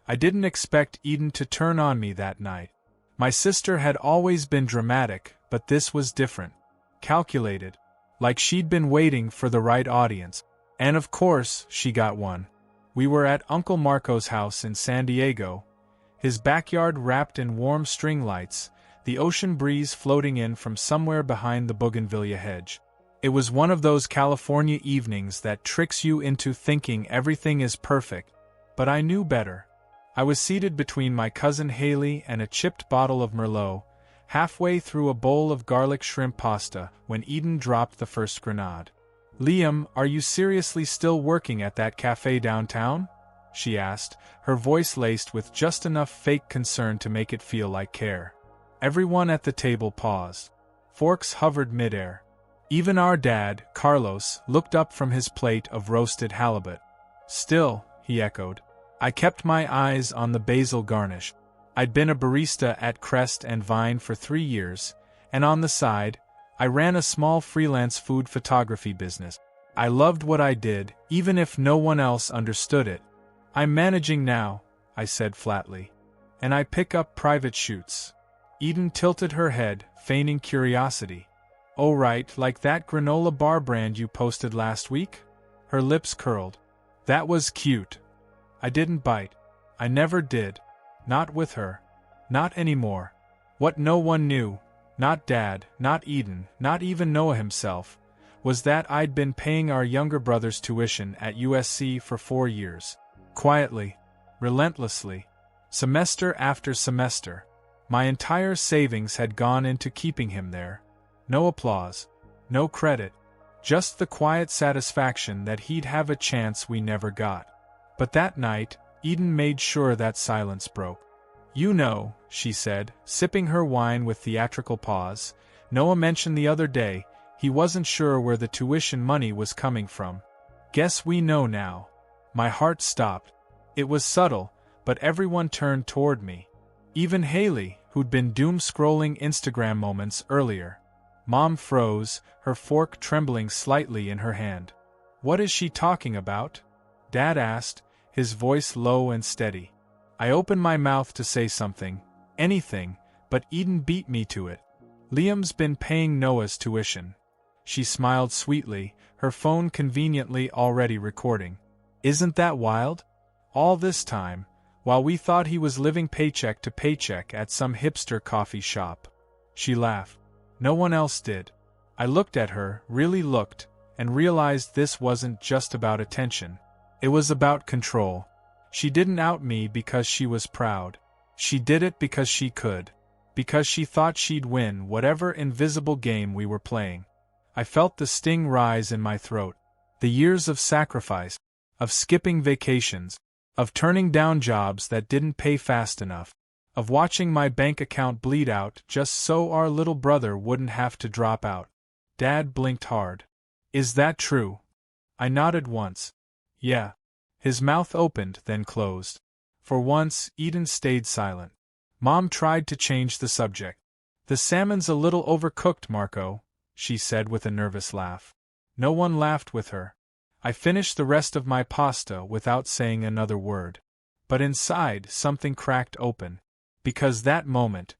I didn't expect Eden to turn on me that night. My sister had always been dramatic, but this was different. Calculated. Like she'd been waiting for the right audience. And of course, she got one. We were at Uncle Marco's house in San Diego, his backyard wrapped in warm string lights, the ocean breeze floating in from somewhere behind the bougainvillea hedge. It was one of those California evenings that tricks you into thinking everything is perfect, but I knew better. I was seated between my cousin Haley and a chipped bottle of Merlot, halfway through a bowl of garlic shrimp pasta, when Eden dropped the first grenade. "Liam, are you seriously still working at that cafe downtown?" she asked, her voice laced with just enough fake concern to make it feel like care. Everyone at the table paused. Forks hovered midair. Even our dad, Carlos, looked up from his plate of roasted halibut. "Still," he echoed. I kept my eyes on the basil garnish. I'd been a barista at Crest and Vine for 3 years, and on the side, I ran a small freelance food photography business. I loved what I did, even if no one else understood it. "I'm managing now," I said flatly. "And I pick up private shoots." Eden tilted her head, feigning curiosity. "Oh right, like that granola bar brand you posted last week?" Her lips curled. "That was cute." I didn't bite. I never did. Not with her. Not anymore. What no one knew, not Dad, not Eden, not even Noah himself, was that I'd been paying our younger brother's tuition at USC for 4 years. Quietly. Relentlessly. Semester after semester. My entire savings had gone into keeping him there. No applause. No credit. Just the quiet satisfaction that he'd have a chance we never got. But that night, Eden made sure that silence broke. "You know," she said, sipping her wine with theatrical pause, "Noah mentioned the other day he wasn't sure where the tuition money was coming from. Guess we know now." My heart stopped. It was subtle, but everyone turned toward me. Even Haley, who'd been doom-scrolling Instagram moments earlier. Mom froze, her fork trembling slightly in her hand. "What is she talking about?" Dad asked, his voice low and steady. I opened my mouth to say something, anything, but Eden beat me to it. "Liam's been paying Noah's tuition." She smiled sweetly, her phone conveniently already recording. "Isn't that wild? All this time, while we thought he was living paycheck to paycheck at some hipster coffee shop." She laughed. No one else did. I looked at her, really looked, and realized this wasn't just about attention. It was about control. She didn't out me because she was proud. She did it because she could. Because she thought she'd win whatever invisible game we were playing. I felt the sting rise in my throat. The years of sacrifice, of skipping vacations, of turning down jobs that didn't pay fast enough, of watching my bank account bleed out just so our little brother wouldn't have to drop out. Dad blinked hard. "Is that true?" I nodded once. "Yeah." His mouth opened, then closed. For once, Eden stayed silent. Mom tried to change the subject. "The salmon's a little overcooked, Marco," she said with a nervous laugh. No one laughed with her. I finished the rest of my pasta without saying another word. But inside, something cracked open. Because that moment,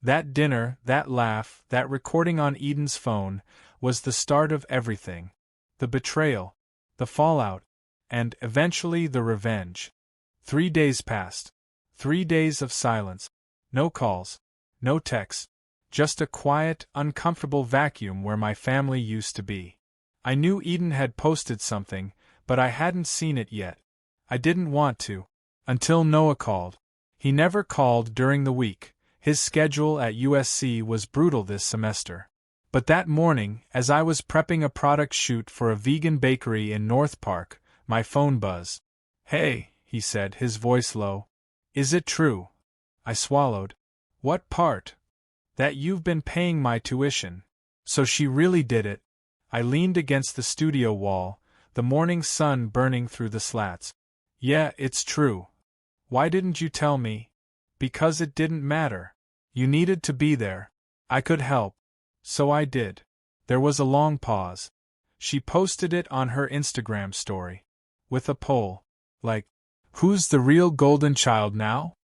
that dinner, that laugh, that recording on Eden's phone, was the start of everything. The betrayal, the fallout, and, eventually, the revenge. 3 days passed. 3 days of silence. No calls. No texts. Just a quiet, uncomfortable vacuum where my family used to be. I knew Eden had posted something, but I hadn't seen it yet. I didn't want to. Until Noah called. He never called during the week. His schedule at USC was brutal this semester. But that morning, as I was prepping a product shoot for a vegan bakery in North Park, my phone buzzed. "Hey," he said, his voice low. "Is it true?" I swallowed. "What part?" "That you've been paying my tuition." So she really did it. I leaned against the studio wall, the morning sun burning through the slats. "Yeah, it's true." "Why didn't you tell me?" "Because it didn't matter. You needed to be there. I could help. So I did." There was a long pause. She posted it on her Instagram story. With a poll. Like, Who's the real golden child now?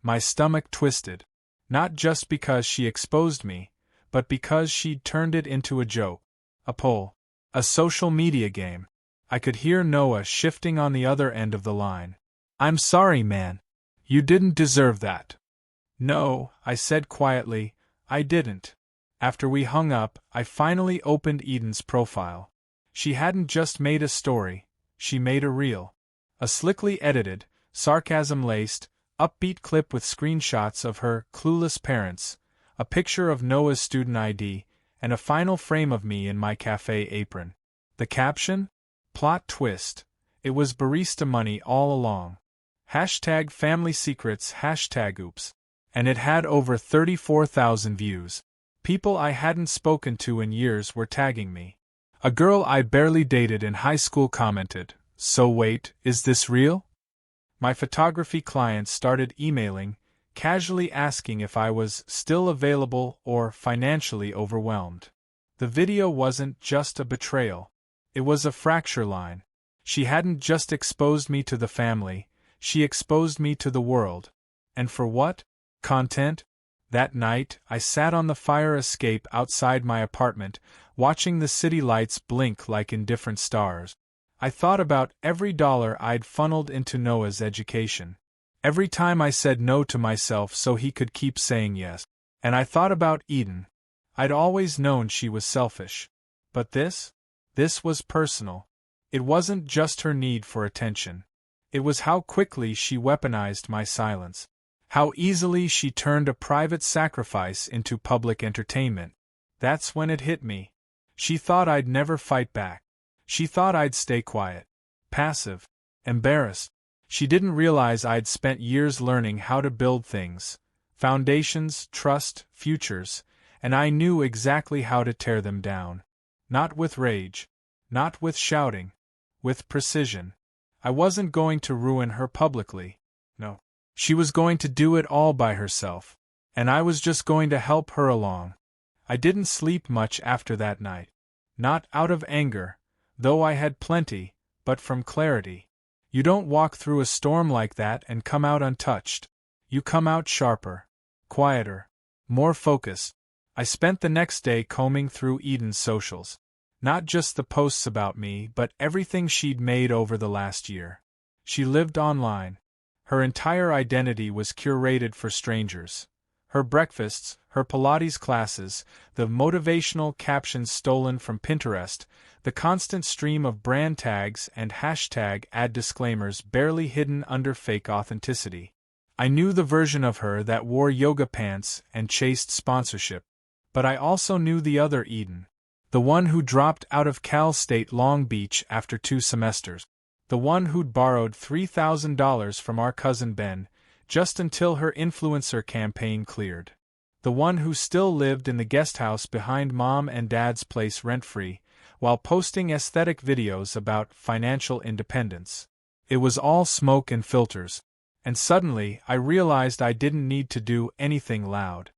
My stomach twisted. Not just because she exposed me, but because she'd turned it into a joke, a poll, a social media game. I could hear Noah shifting on the other end of the line. I'm sorry, man. You didn't deserve that. No, I said quietly, I didn't. After we hung up, I finally opened Eden's profile. She hadn't just made a story, she made a reel. A slickly edited, sarcasm-laced, upbeat clip with screenshots of her clueless parents, a picture of Noah's student ID, and a final frame of me in my cafe apron. The caption? Plot twist. It was barista money all along. Hashtag family secrets, hashtag oops. And it had over 34,000 views. People I hadn't spoken to in years were tagging me. A girl I barely dated in high school commented, "So wait, is this real?" My photography clients started emailing, casually asking if I was still available or financially overwhelmed. The video wasn't just a betrayal. It was a fracture line. She hadn't just exposed me to the family, she exposed me to the world. And for what? Content? That night, I sat on the fire escape outside my apartment, watching the city lights blink like indifferent stars. I thought about every dollar I'd funneled into Noah's education. Every time I said no to myself so he could keep saying yes. And I thought about Eden. I'd always known she was selfish. But this was personal. It wasn't just her need for attention. It was how quickly she weaponized my silence. How easily she turned a private sacrifice into public entertainment. That's when it hit me. She thought I'd never fight back. She thought I'd stay quiet, passive, embarrassed. She didn't realize I'd spent years learning how to build things, foundations, trust, futures, and I knew exactly how to tear them down. Not with rage, not with shouting, with precision. I wasn't going to ruin her publicly. No. She was going to do it all by herself, and I was just going to help her along. I didn't sleep much after that night. Not out of anger, though I had plenty, but from clarity. You don't walk through a storm like that and come out untouched. You come out sharper, quieter, more focused. I spent the next day combing through Eden's socials. Not just the posts about me, but everything she'd made over the last year. She lived online. Her entire identity was curated for strangers. Her breakfasts, her Pilates classes, the motivational captions stolen from Pinterest, the constant stream of brand tags and hashtag ad disclaimers barely hidden under fake authenticity. I knew the version of her that wore yoga pants and chased sponsorship. But I also knew the other Eden. The one who dropped out of Cal State Long Beach after 2 semesters. The one who'd borrowed $3,000 from our cousin Ben, just until her influencer campaign cleared. The one who still lived in the guest house behind Mom and Dad's place rent-free, while posting aesthetic videos about financial independence. It was all smoke and filters. And suddenly, I realized I didn't need to do anything loud.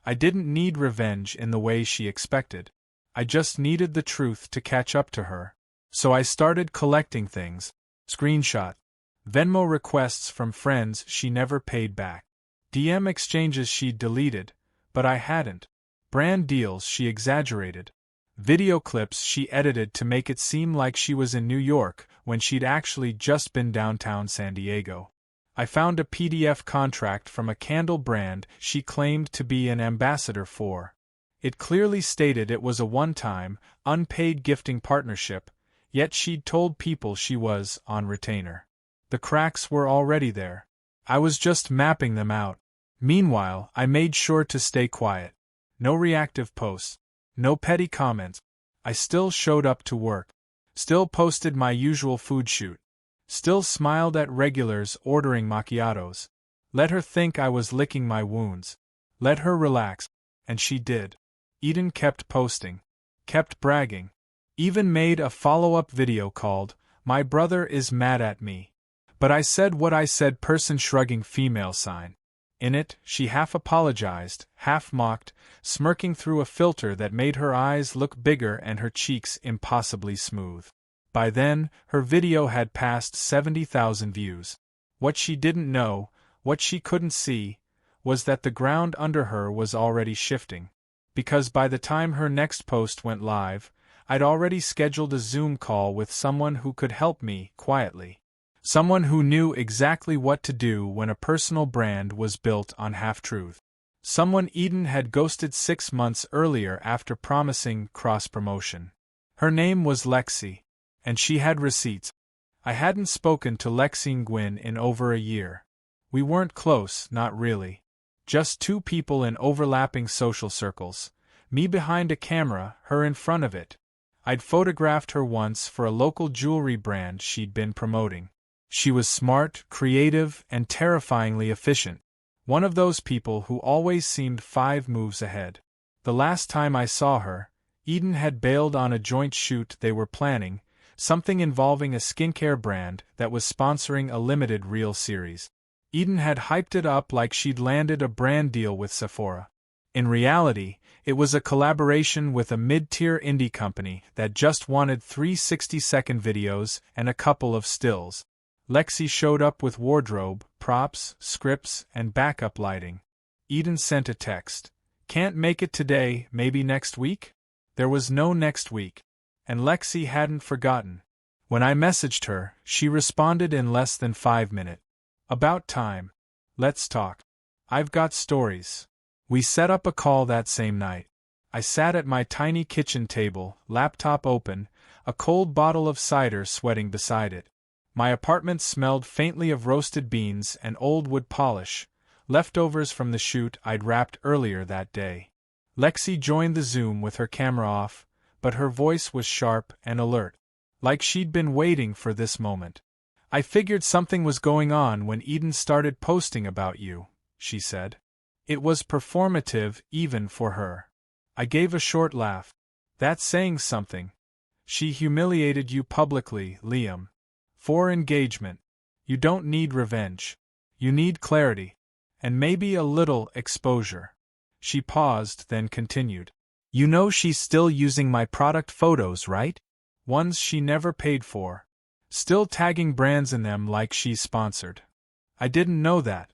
I didn't need revenge in the way she expected. I just needed the truth to catch up to her. So I started collecting things. Screenshot. Venmo requests from friends she never paid back. DM exchanges she'd deleted, but I hadn't. Brand deals she exaggerated. Video clips she edited to make it seem like she was in New York when she'd actually just been downtown San Diego. I found a PDF contract from a candle brand she claimed to be an ambassador for. It clearly stated it was a one-time, unpaid gifting partnership, yet she'd told people she was on retainer. The cracks were already there. I was just mapping them out. Meanwhile, I made sure to stay quiet. No reactive posts. No petty comments. I still showed up to work. Still posted my usual food shoot. Still smiled at regulars ordering macchiatos. Let her think I was licking my wounds. Let her relax. And she did. Eden kept posting. Kept bragging. Even made a follow-up video called, "My brother is mad at me." But I said what I said, person shrugging female sign. In it, she half apologized, half mocked, smirking through a filter that made her eyes look bigger and her cheeks impossibly smooth. By then, her video had passed 70,000 views. What she didn't know, what she couldn't see, was that the ground under her was already shifting. Because by the time her next post went live, I'd already scheduled a Zoom call with someone who could help me quietly. Someone who knew exactly what to do when a personal brand was built on half-truth. Someone Eden had ghosted 6 months earlier after promising cross-promotion. Her name was Lexi, and she had receipts. I hadn't spoken to Lexi Nguyen in over a year. We weren't close, not really. Just two people in overlapping social circles. Me behind a camera, her in front of it. I'd photographed her once for a local jewelry brand she'd been promoting. She was smart, creative, and terrifyingly efficient. One of those people who always seemed 5 moves ahead. The last time I saw her, Eden had bailed on a joint shoot they were planning, something involving a skincare brand that was sponsoring a limited reel series. Eden had hyped it up like she'd landed a brand deal with Sephora. In reality, it was a collaboration with a mid-tier indie company that just wanted 3 60-second videos and a couple of stills. Lexi showed up with wardrobe, props, scripts, and backup lighting. Eden sent a text. "Can't make it today, maybe next week?" There was no next week. And Lexi hadn't forgotten. When I messaged her, she responded in less than 5 minutes. "About time. Let's talk. I've got stories." We set up a call that same night. I sat at my tiny kitchen table, laptop open, a cold bottle of cider sweating beside it. My apartment smelled faintly of roasted beans and old wood polish, leftovers from the shoot I'd wrapped earlier that day. Lexi joined the Zoom with her camera off, but her voice was sharp and alert, like she'd been waiting for this moment. "I figured something was going on when Eden started posting about you," she said. It was performative even for her. I gave a short laugh. "That's saying something. She humiliated you publicly, Liam. For engagement. You don't need revenge. You need clarity. And maybe a little exposure." She paused, then continued. "You know she's still using my product photos, right? Ones she never paid for. Still tagging brands in them like she's sponsored." "I didn't know that.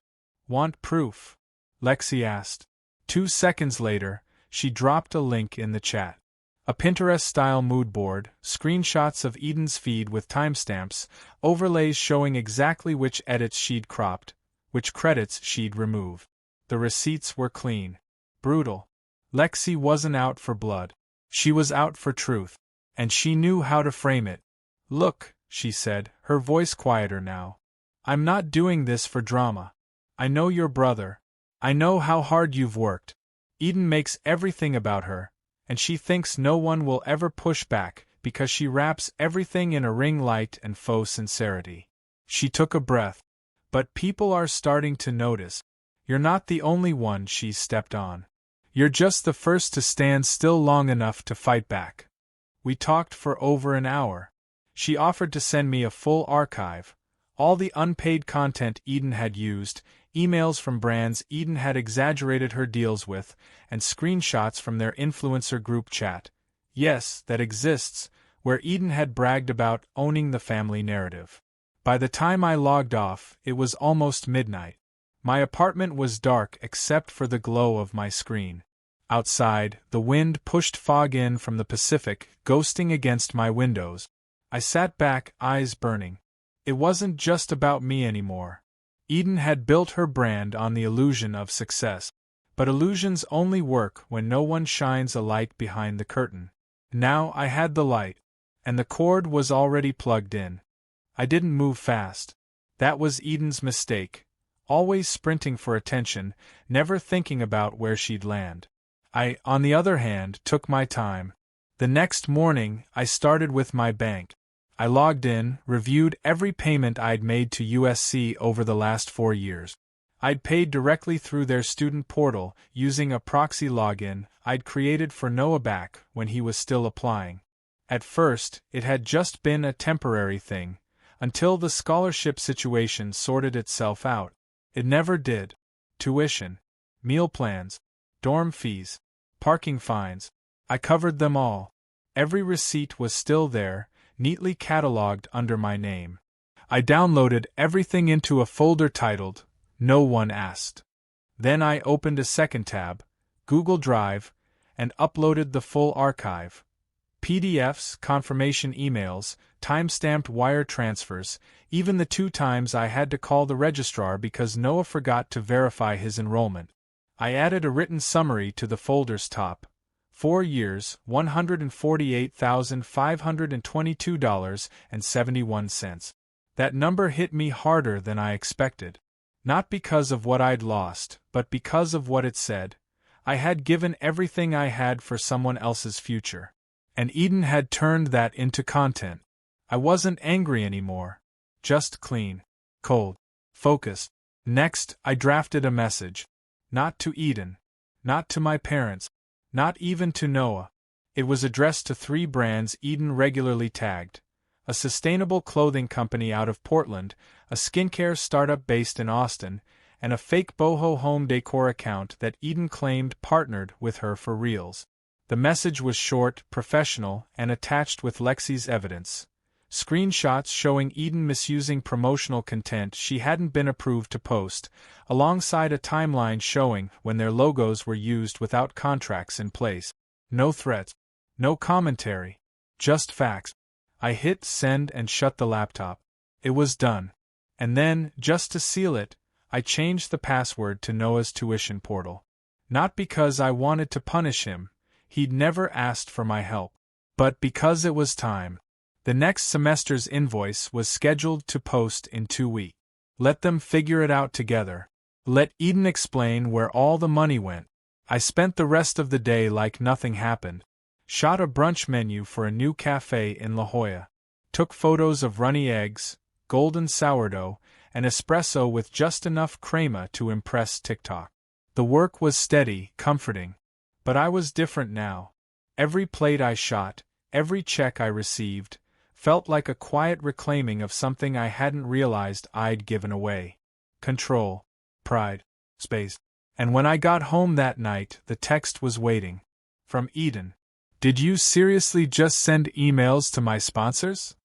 Want proof?" Lexi asked. 2 seconds later, she dropped a link in the chat. A Pinterest-style mood board, screenshots of Eden's feed with timestamps, overlays showing exactly which edits she'd cropped, which credits she'd removed. The receipts were clean. Brutal. Lexi wasn't out for blood. She was out for truth. And she knew how to frame it. "Look," she said, her voice quieter now. "I'm not doing this for drama. I know your brother. I know how hard you've worked. Eden makes everything about her, and she thinks no one will ever push back because she wraps everything in a ring light and faux sincerity." She took a breath. "But people are starting to notice. You're not the only one she's stepped on. You're just the first to stand still long enough to fight back." We talked for over an hour. She offered to send me a full archive, all the unpaid content Eden had used, emails from brands Eden had exaggerated her deals with, and screenshots from their influencer group chat. Yes, that exists, where Eden had bragged about owning the family narrative. By the time I logged off, it was almost midnight. My apartment was dark except for the glow of my screen. Outside, the wind pushed fog in from the Pacific, ghosting against my windows. I sat back, eyes burning. It wasn't just about me anymore. Eden had built her brand on the illusion of success. But illusions only work when no one shines a light behind the curtain. Now I had the light, and the cord was already plugged in. I didn't move fast. That was Eden's mistake. Always sprinting for attention, never thinking about where she'd land. I, on the other hand, took my time. The next morning, I started with my bank. I logged in, reviewed every payment I'd made to USC over the last 4 years. I'd paid directly through their student portal, using a proxy login I'd created for Noah back when he was still applying. At first, it had just been a temporary thing, until the scholarship situation sorted itself out. It never did. Tuition, meal plans, dorm fees, parking fines. I covered them all. Every receipt was still there, neatly catalogued under my name. I downloaded everything into a folder titled, No One Asked. Then I opened a second tab, Google Drive, and uploaded the full archive. PDFs, confirmation emails, time-stamped wire transfers, even the 2 times I had to call the registrar because Noah forgot to verify his enrollment. I added a written summary to the folder's top. 4 years, $148,522.71. That number hit me harder than I expected. Not because of what I'd lost, but because of what it said. I had given everything I had for someone else's future. And Eden had turned that into content. I wasn't angry anymore. Just clean, cold, focused. Next, I drafted a message. Not to Eden. Not to my parents. Not even to Noah. It was addressed to 3 brands Eden regularly tagged. A sustainable clothing company out of Portland, a skincare startup based in Austin, and a fake boho home decor account that Eden claimed partnered with her for reals. The message was short, professional, and attached with Lexi's evidence. Screenshots showing Eden misusing promotional content she hadn't been approved to post, alongside a timeline showing when their logos were used without contracts in place. No threats. No commentary. Just facts. I hit send and shut the laptop. It was done. And then, just to seal it, I changed the password to Noah's tuition portal. Not because I wanted to punish him. He'd never asked for my help. But because it was time. The next semester's invoice was scheduled to post in 2 weeks. Let them figure it out together. Let Eden explain where all the money went. I spent the rest of the day like nothing happened. Shot a brunch menu for a new cafe in La Jolla. Took photos of runny eggs, golden sourdough, and espresso with just enough crema to impress TikTok. The work was steady, comforting. But I was different now. Every plate I shot, every check I received, felt like a quiet reclaiming of something I hadn't realized I'd given away. Control, pride, space. And when I got home that night, the text was waiting. From Eden. Did you seriously just send emails to my sponsors?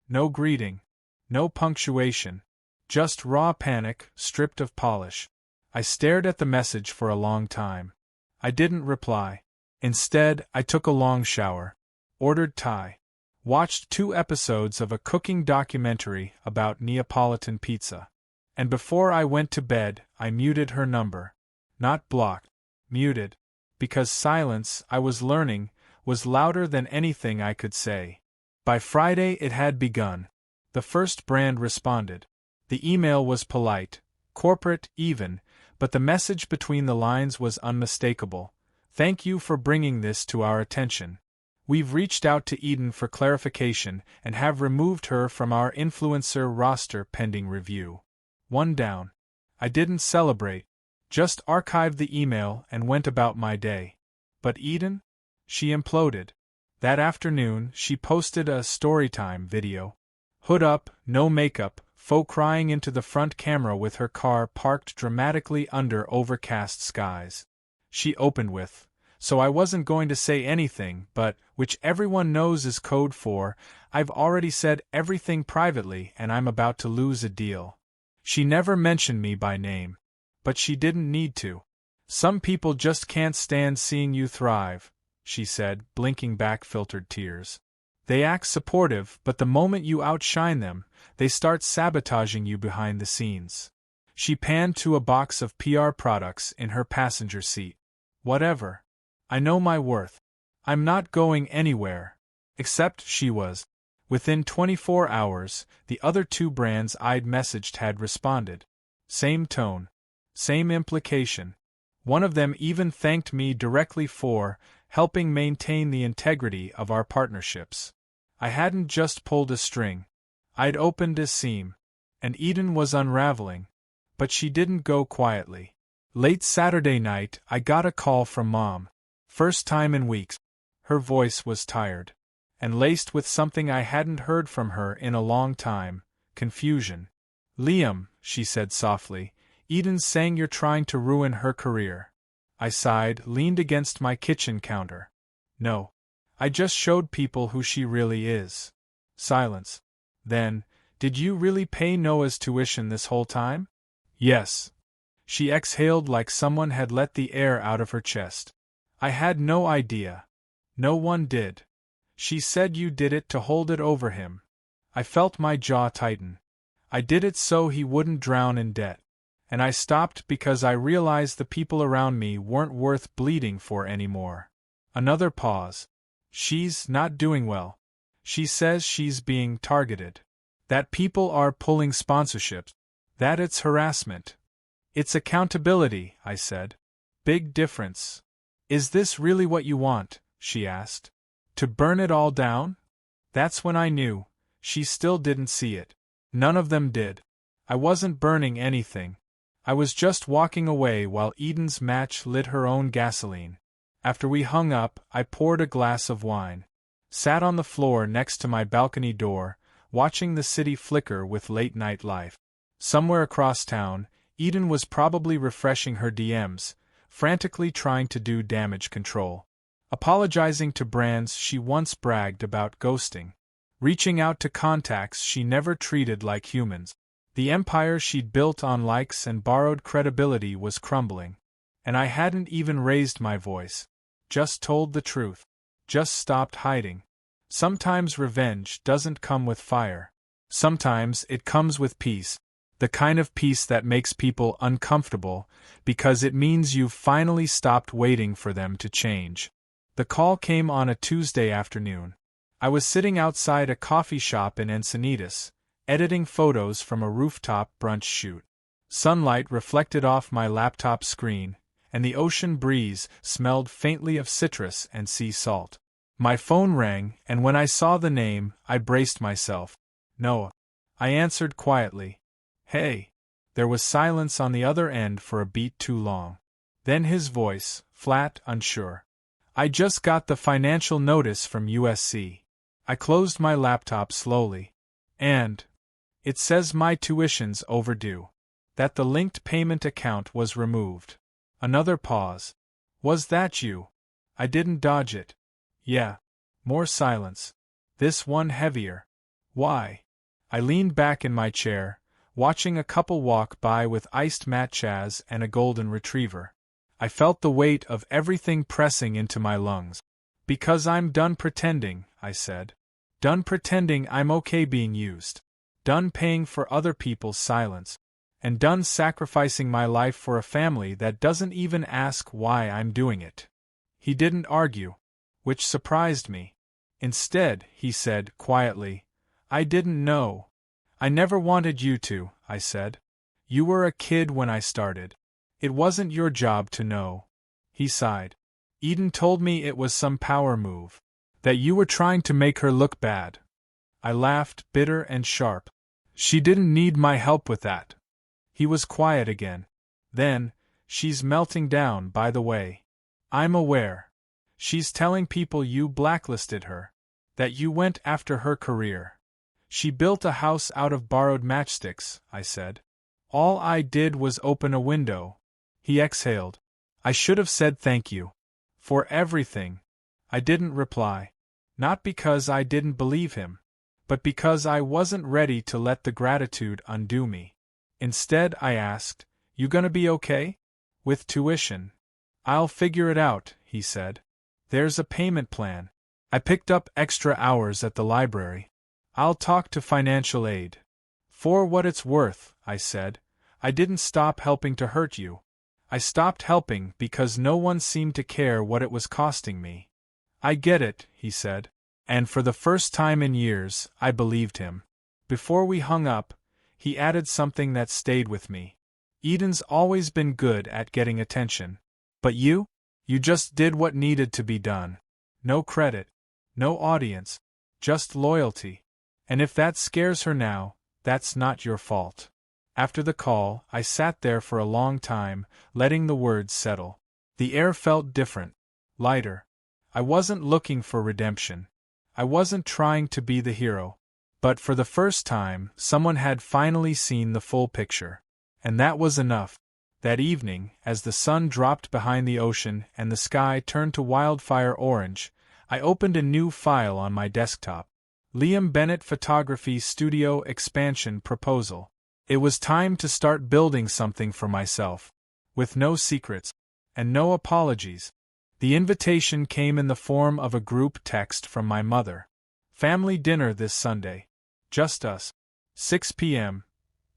No greeting. No punctuation. Just raw panic, stripped of polish. I stared at the message for a long time. I didn't reply. Instead, I took a long shower. Ordered Thai. Watched 2 episodes of a cooking documentary about Neapolitan pizza. And before I went to bed, I muted her number. Not blocked. Muted. Because silence, I was learning, was louder than anything I could say. By Friday it had begun. The first brand responded. The email was polite, corporate even, but the message between the lines was unmistakable. Thank you for bringing this to our attention. We've reached out to Eden for clarification and have removed her from our influencer roster pending review. 1 down. I didn't celebrate. Just archived the email and went about my day. But Eden? She imploded. That afternoon, she posted a storytime video. Hood up, no makeup, faux crying into the front camera with her car parked dramatically under overcast skies. She opened with, "So I wasn't going to say anything, but, which everyone knows is code for, I've already said everything privately and I'm about to lose a deal." She never mentioned me by name. But she didn't need to. "Some people just can't stand seeing you thrive," she said, blinking back filtered tears. "They act supportive, but the moment you outshine them, they start sabotaging you behind the scenes." She panned to a box of PR products in her passenger seat. "Whatever. I know my worth. I'm not going anywhere." Except she was. Within 24 hours, the other 2 brands I'd messaged had responded. Same tone. Same implication. One of them even thanked me directly for helping maintain the integrity of our partnerships. I hadn't just pulled a string. I'd opened a seam. And Eden was unraveling. But she didn't go quietly. Late Saturday night, I got a call from Mom. First time in weeks. Her voice was tired. And laced with something I hadn't heard from her in a long time, confusion. "Liam," she said softly, "Eden's saying you're trying to ruin her career." I sighed, leaned against my kitchen counter. "No. I just showed people who she really is." Silence. Then, Did you really pay Noah's tuition this whole time? Yes. She exhaled like someone had let the air out of her chest. I had no idea. No one did. She said you did it to hold it over him. I felt my jaw tighten. I did it so he wouldn't drown in debt. And I stopped because I realized the people around me weren't worth bleeding for anymore. Another pause. She's not doing well. She says she's being targeted. That people are pulling sponsorships. That it's harassment. It's accountability, I said. Big difference. Is this really what you want? She asked. To burn it all down? That's when I knew. She still didn't see it. None of them did. I wasn't burning anything. I was just walking away while Eden's match lit her own gasoline. After we hung up, I poured a glass of wine. Sat on the floor next to my balcony door, watching the city flicker with late-night life. Somewhere across town, Eden was probably refreshing her DMs, frantically trying to do damage control. Apologizing to brands she once bragged about ghosting. Reaching out to contacts she never treated like humans. The empire she'd built on likes and borrowed credibility was crumbling. And I hadn't even raised my voice. Just told the truth. Just stopped hiding. Sometimes revenge doesn't come with fire. Sometimes it comes with peace. The kind of peace that makes people uncomfortable, because it means you've finally stopped waiting for them to change. The call came on a Tuesday afternoon. I was sitting outside a coffee shop in Encinitas, editing photos from a rooftop brunch shoot. Sunlight reflected off my laptop screen, and the ocean breeze smelled faintly of citrus and sea salt. My phone rang, and when I saw the name, I braced myself. Noah. I answered quietly. Hey. There was silence on the other end for a beat too long. Then his voice, flat, unsure. I just got the financial notice from USC. I closed my laptop slowly. And it says my tuition's overdue. That the linked payment account was removed. Another pause. Was that you? I didn't dodge it. Yeah. More silence. This one heavier. Why? I leaned back in my chair, watching a couple walk by with iced matchas and a golden retriever. I felt the weight of everything pressing into my lungs. Because I'm done pretending, I said. Done pretending I'm okay being used. Done paying for other people's silence. And done sacrificing my life for a family that doesn't even ask why I'm doing it. He didn't argue, which surprised me. Instead, he said quietly, I didn't know. I never wanted you to, I said. You were a kid when I started. It wasn't your job to know. He sighed. Eden told me it was some power move. That you were trying to make her look bad. I laughed, bitter and sharp. She didn't need my help with that. He was quiet again. Then, she's melting down, by the way. I'm aware. She's telling people you blacklisted her. That you went after her career. She built a house out of borrowed matchsticks, I said. All I did was open a window. He exhaled. I should have said thank you. For everything. I didn't reply. Not because I didn't believe him, but because I wasn't ready to let the gratitude undo me. Instead, I asked, You gonna be okay? With tuition? I'll figure it out, he said. There's a payment plan. I picked up extra hours at the library. I'll talk to financial aid. For what it's worth, I said, I didn't stop helping to hurt you. I stopped helping because no one seemed to care what it was costing me. I get it, he said. And for the first time in years, I believed him. Before we hung up, he added something that stayed with me. Eden's always been good at getting attention. But you? You just did what needed to be done. No credit. No audience. Just loyalty. And if that scares her now, that's not your fault. After the call, I sat there for a long time, letting the words settle. The air felt different. Lighter. I wasn't looking for redemption. I wasn't trying to be the hero. But for the first time, someone had finally seen the full picture. And that was enough. That evening, as the sun dropped behind the ocean and the sky turned to wildfire orange, I opened a new file on my desktop. Liam Bennett Photography Studio Expansion Proposal. It was time to start building something for myself. With no secrets. And no apologies. The invitation came in the form of a group text from my mother. Family dinner this Sunday. Just us. 6 p.m.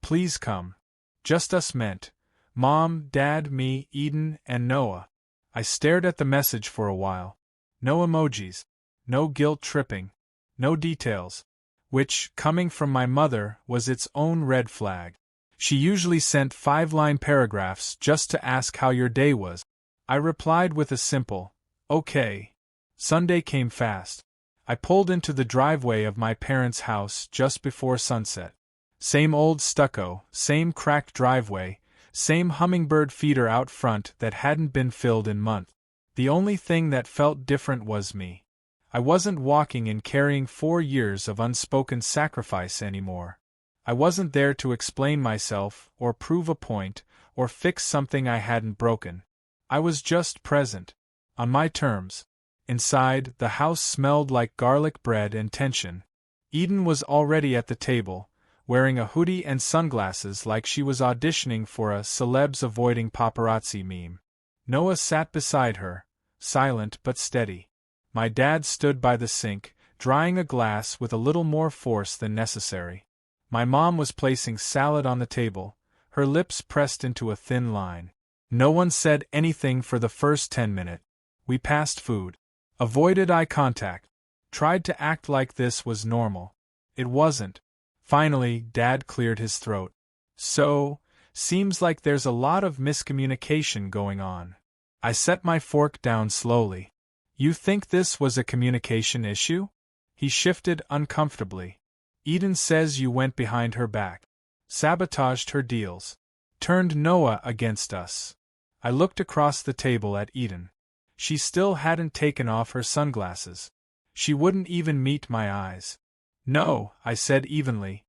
Please come. Just us meant Mom, Dad, me, Eden, and Noah. I stared at the message for a while. No emojis. No guilt-tripping. No details. Which, coming from my mother, was its own red flag. She usually sent 5-line paragraphs just to ask how your day was. I replied with a simple, okay. Sunday came fast. I pulled into the driveway of my parents' house just before sunset. Same old stucco, same cracked driveway, same hummingbird feeder out front that hadn't been filled in months. The only thing that felt different was me. I wasn't walking and carrying 4 years of unspoken sacrifice anymore. I wasn't there to explain myself, or prove a point, or fix something I hadn't broken. I was just present. On my terms. Inside, the house smelled like garlic bread and tension. Eden was already at the table, wearing a hoodie and sunglasses like she was auditioning for a celebs avoiding paparazzi meme. Noah sat beside her, silent but steady. My dad stood by the sink, drying a glass with a little more force than necessary. My mom was placing salad on the table, her lips pressed into a thin line. No one said anything for the first 10 minutes. We passed food. Avoided eye contact. Tried to act like this was normal. It wasn't. Finally, Dad cleared his throat. So, seems like there's a lot of miscommunication going on. I set my fork down slowly. You think this was a communication issue? He shifted uncomfortably. Eden says you went behind her back. Sabotaged her deals. Turned Noah against us. I looked across the table at Eden. She still hadn't taken off her sunglasses. She wouldn't even meet my eyes. No, I said evenly.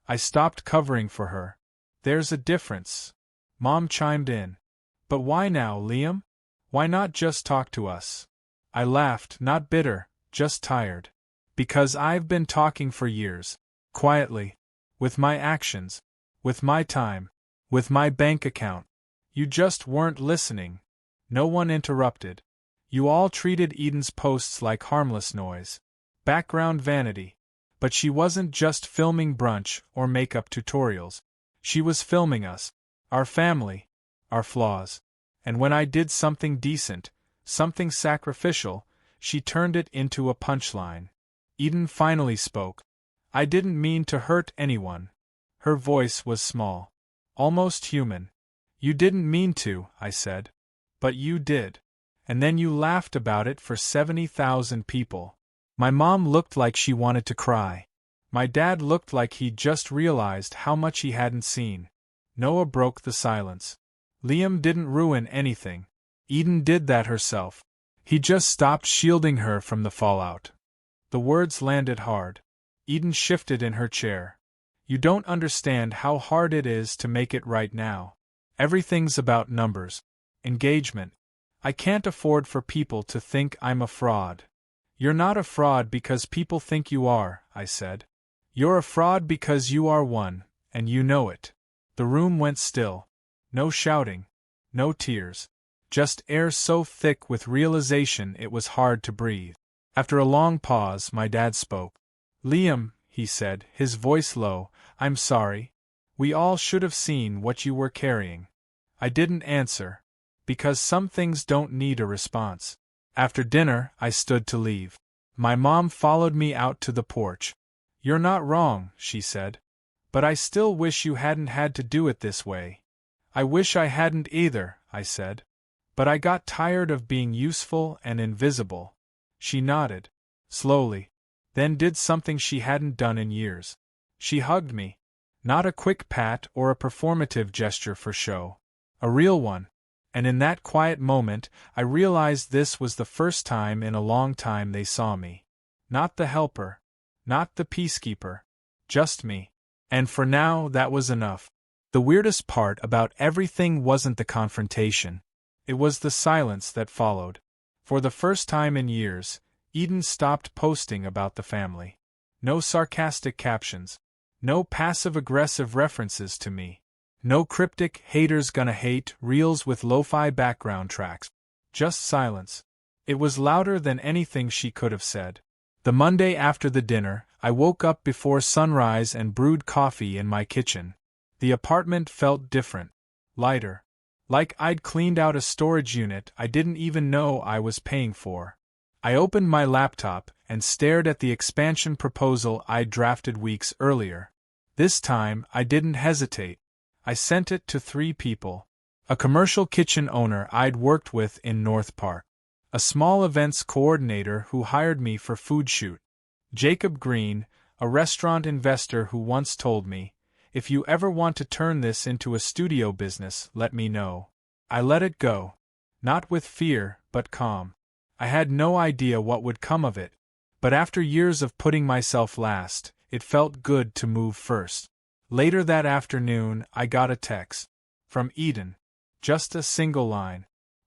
I stopped covering for her. There's a difference. Mom chimed in. But why now, Liam? Why not just talk to us? I laughed, not bitter, just tired. Because I've been talking for years. Quietly. With my actions. With my time. With my bank account. You just weren't listening. No one interrupted. You all treated Eden's posts like harmless noise. Background vanity. But she wasn't just filming brunch or makeup tutorials. She was filming us. Our family. Our flaws. And when I did something decent, something sacrificial, she turned it into a punchline. Eden finally spoke. I didn't mean to hurt anyone. Her voice was small. Almost human. You didn't mean to, I said. But you did. And then you laughed about it for 70,000 people. My mom looked like she wanted to cry. My dad looked like he'd just realized how much he hadn't seen. Noah broke the silence. Liam didn't ruin anything. Eden did that herself. He just stopped shielding her from the fallout. The words landed hard. Eden shifted in her chair. You don't understand how hard it is to make it right now. Everything's about numbers. Engagement. I can't afford for people to think I'm a fraud. You're not a fraud because people think you are, I said. You're a fraud because you are one, and you know it. The room went still. No shouting. No tears. Just air so thick with realization it was hard to breathe. After a long pause, my dad spoke. Liam, he said, his voice low, I'm sorry. We all should have seen what you were carrying. I didn't answer. Because some things don't need a response. After dinner, I stood to leave. My mom followed me out to the porch. You're not wrong, she said. But I still wish you hadn't had to do it this way. I wish I hadn't either, I said. But I got tired of being useful and invisible. She nodded. Slowly. Then did something she hadn't done in years. She hugged me. Not a quick pat or a performative gesture for show. A real one. And in that quiet moment, I realized this was the first time in a long time they saw me. Not the helper. Not the peacekeeper. Just me. And for now, that was enough. The weirdest part about everything wasn't the confrontation. It was the silence that followed. For the first time in years, Eden stopped posting about the family. No sarcastic captions. No passive-aggressive references to me. No cryptic haters gonna hate reels with lo-fi background tracks. Just silence. It was louder than anything she could have said. The Monday after the dinner, I woke up before sunrise and brewed coffee in my kitchen. The apartment felt different. Lighter. Like I'd cleaned out a storage unit I didn't even know I was paying for. I opened my laptop and stared at the expansion proposal I'd drafted weeks earlier. This time, I didn't hesitate. I sent it to 3 people. A commercial kitchen owner I'd worked with in North Park. A small events coordinator who hired me for food shoot. Jacob Green, a restaurant investor who once told me, "If you ever want to turn this into a studio business, let me know." I let it go. Not with fear, but calm. I had no idea what would come of it. But after years of putting myself last, it felt good to move first. Later that afternoon, I got a text. From Eden. Just a single line.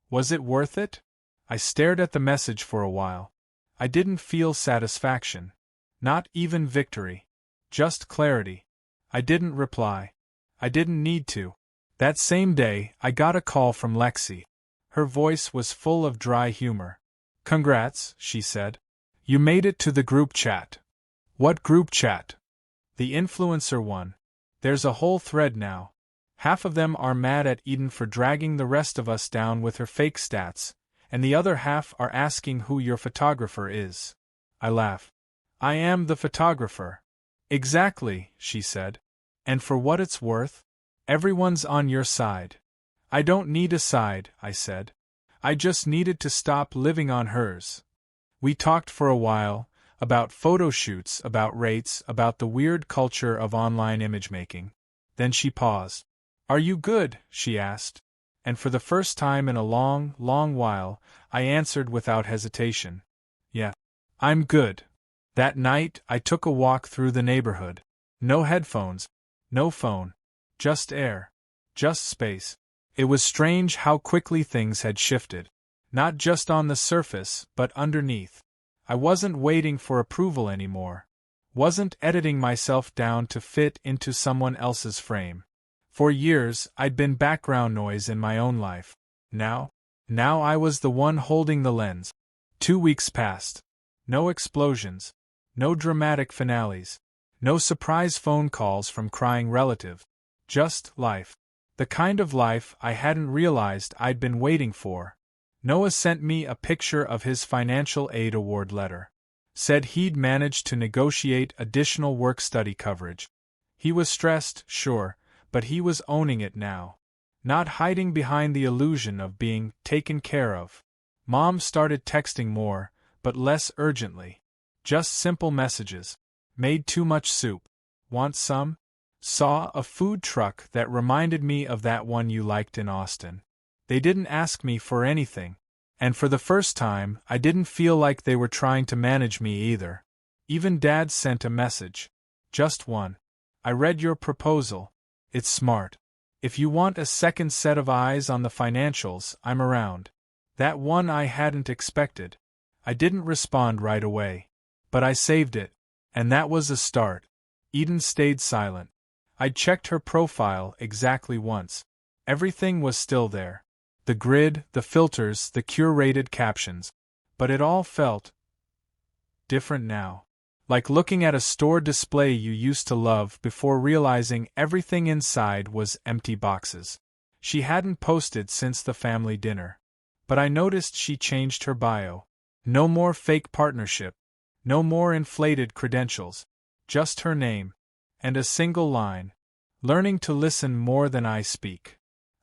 Was it worth it? I stared at the message for a while. I didn't feel satisfaction. Not even victory. Just clarity. I didn't reply. I didn't need to. That same day, I got a call from Lexi. Her voice was full of dry humor. "Congrats," she said. "You made it to the group chat." "What group chat?" "The influencer one. There's a whole thread now. Half of them are mad at Eden for dragging the rest of us down with her fake stats, and the other half are asking who your photographer is." I laughed. "I am the photographer." "Exactly," she said. "And for what it's worth, everyone's on your side." "I don't need a side," I said. "I just needed to stop living on hers." We talked for a while, about photo shoots, about rates, about the weird culture of online image making. Then she paused. "Are you good?" she asked. And for the first time in a long, long while, I answered without hesitation. "Yeah. I'm good." That night, I took a walk through the neighborhood. No headphones. No phone. Just air. Just space. It was strange how quickly things had shifted. Not just on the surface, but underneath. I wasn't waiting for approval anymore. Wasn't editing myself down to fit into someone else's frame. For years, I'd been background noise in my own life. Now I was the one holding the lens. 2 weeks passed. No explosions. No dramatic finales. No surprise phone calls from crying relatives. Just life. The kind of life I hadn't realized I'd been waiting for. Noah sent me a picture of his financial aid award letter. Said he'd managed to negotiate additional work-study coverage. He was stressed, sure, but he was owning it now. Not hiding behind the illusion of being taken care of. Mom started texting more, but less urgently. Just simple messages. Made too much soup. Want some? Saw a food truck that reminded me of that one you liked in Austin. They didn't ask me for anything. And for the first time, I didn't feel like they were trying to manage me either. Even Dad sent a message. Just one. "I read your proposal. It's smart. If you want a second set of eyes on the financials, I'm around." That one I hadn't expected. I didn't respond right away. But I saved it. And that was a start. Eden stayed silent. I'd checked her profile exactly once. Everything was still there. The grid, the filters, the curated captions. But it all felt different now. Like looking at a store display you used to love before realizing everything inside was empty boxes. She hadn't posted since the family dinner. But I noticed she changed her bio. No more fake partnership. No more inflated credentials. Just her name. And a single line. "Learning to listen more than I speak."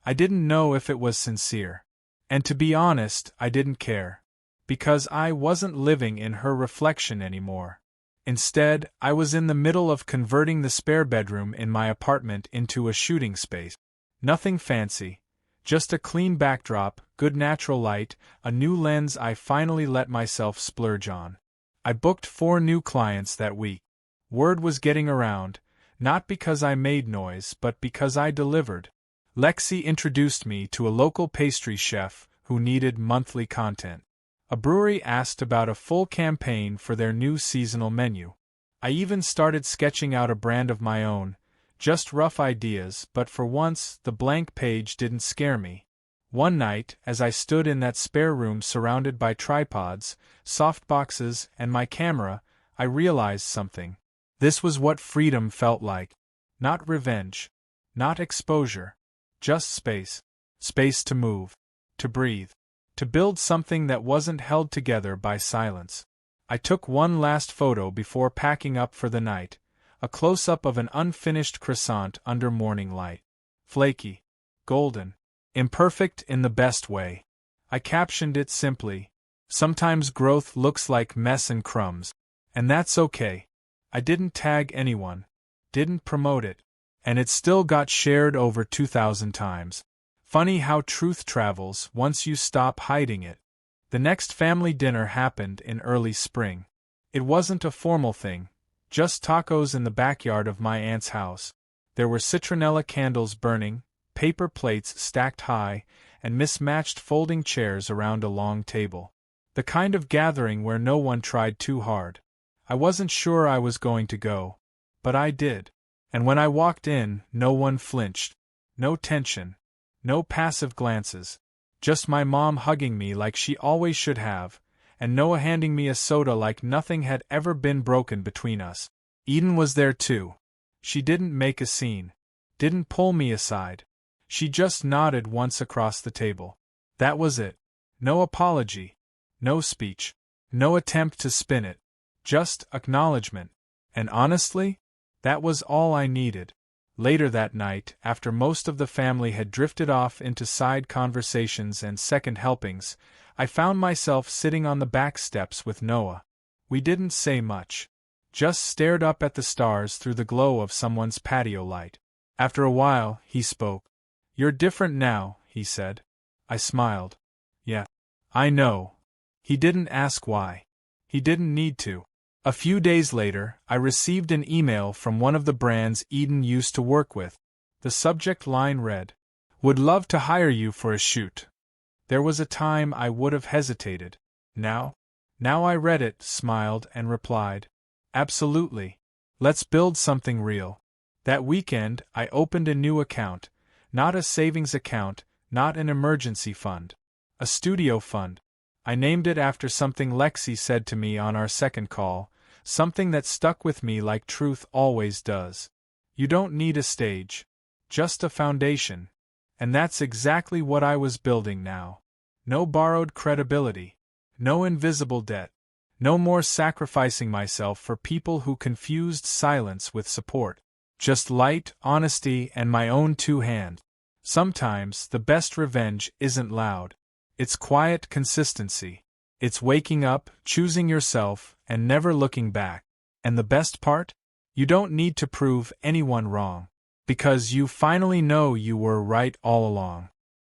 I didn't know if it was sincere. And to be honest, I didn't care. Because I wasn't living in her reflection anymore. Instead, I was in the middle of converting the spare bedroom in my apartment into a shooting space. Nothing fancy. Just a clean backdrop, good natural light, a new lens I finally let myself splurge on. I booked 4 new clients that week. Word was getting around, not because I made noise but because I delivered. Lexi introduced me to a local pastry chef who needed monthly content. A brewery asked about a full campaign for their new seasonal menu. I even started sketching out a brand of my own, just rough ideas, but for once the blank page didn't scare me. One night, as I stood in that spare room surrounded by tripods, softboxes, and my camera, I realized something. This was what freedom felt like. Not revenge. Not exposure. Just space. Space to move. To breathe. To build something that wasn't held together by silence. I took one last photo before packing up for the night, a close-up of an unfinished croissant under morning light. Flaky. Golden. Imperfect in the best way. I captioned it simply, "Sometimes growth looks like mess and crumbs. And that's okay." I didn't tag anyone. Didn't promote it. And it still got shared over 2,000 times. Funny how truth travels once you stop hiding it. The next family dinner happened in early spring. It wasn't a formal thing, just tacos in the backyard of my aunt's house. There were citronella candles burning, paper plates stacked high, and mismatched folding chairs around a long table. The kind of gathering where no one tried too hard. I wasn't sure I was going to go, but I did. And when I walked in, no one flinched. No tension. No passive glances. Just my mom hugging me like she always should have, and Noah handing me a soda like nothing had ever been broken between us. Eden was there too. She didn't make a scene. Didn't pull me aside. She just nodded once across the table. That was it. No apology. No speech. No attempt to spin it. Just acknowledgement. And honestly, that was all I needed. Later that night, after most of the family had drifted off into side conversations and second helpings, I found myself sitting on the back steps with Noah. We didn't say much. Just stared up at the stars through the glow of someone's patio light. After a while, he spoke. "You're different now," he said. I smiled. "Yeah. I know." He didn't ask why. He didn't need to. A few days later, I received an email from one of the brands Eden used to work with. The subject line read, "Would love to hire you for a shoot." There was a time I would have hesitated. Now I read it, smiled, and replied, "Absolutely. Let's build something real." That weekend, I opened a new account, not a savings account, not an emergency fund. A studio fund. I named it after something Lexi said to me on our second call, something that stuck with me like truth always does. You don't need a stage. Just a foundation. And that's exactly what I was building now. No borrowed credibility. No invisible debt. No more sacrificing myself for people who confused silence with support. Just light, honesty, and my own two hands. Sometimes the best revenge isn't loud. It's quiet consistency. It's waking up, choosing yourself, and never looking back. And the best part? You don't need to prove anyone wrong. Because you finally know you were right all along.